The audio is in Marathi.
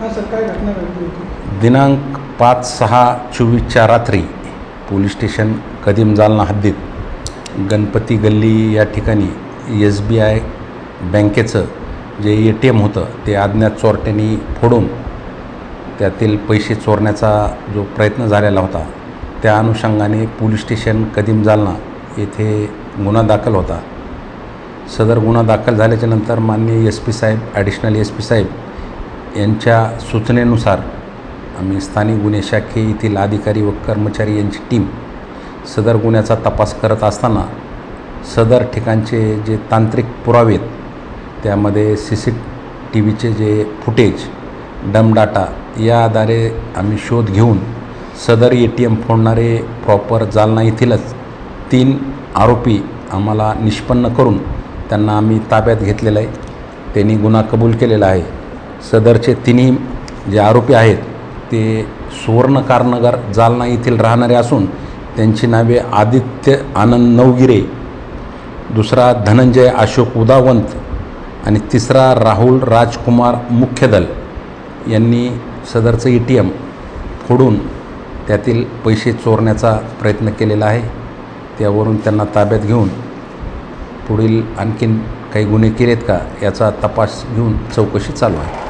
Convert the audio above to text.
हां सर, काय घटना घडली होती? दिनांक 5/6/24च्या रात्री पोलीस स्टेशन कदीम जालना हद्दीत गणपती गल्ली या ठिकाणी SBI बँकेचं जे ATM होतं ते अज्ञात चोरट्यांनी फोडून त्यातील पैसे चोरण्याचा जो प्रयत्न झालेला होता, त्या अनुषंगाने पोलीस स्टेशन कदीम जालना येथे गुन्हा दाखल होता. सदर गुन्हा दाखल झाल्याच्यानंतर माननीय SP साहेब, ॲडिशनल SP साहेब यांच्या सूचनेनुसार आम्ही स्थानिक गुन्हे शाखे येथील अधिकारी व कर्मचारी यांची टीम सदर गुन्ह्याचा तपास करत असताना सदर ठिकाणचे जे तांत्रिक पुरावे आहेत, त्यामध्ये CCTVचे जे फुटेज, डम डाटा या आधारे आम्ही शोध घेऊन सदर ATM फोडणारे प्रॉपर जालना येथीलच 3 आरोपी आम्हाला निष्पन्न करून त्यांना आम्ही ताब्यात घेतलेलं आहे. त्यांनी गुन्हा कबूल केलेला आहे. सदरचे तिन्ही जे आरोपी आहेत ते सुवर्ण कारनगर जालना येथील राहणारे असून त्यांची नावे आदित्य आनंद नवगिरे, दुसरा धनंजय अशोक उदावंत आणि तिसरा राहुल राजकुमार मुख्यदल यांनी सदरचं ATM फोडून त्यातील पैसे चोरण्याचा प्रयत्न केलेला आहे. त्यावरून त्यांना ताब्यात घेऊन पुढील आणखीन काही गुन्हे केलेत का याचा तपास घेऊन चौकशी चालू आहे.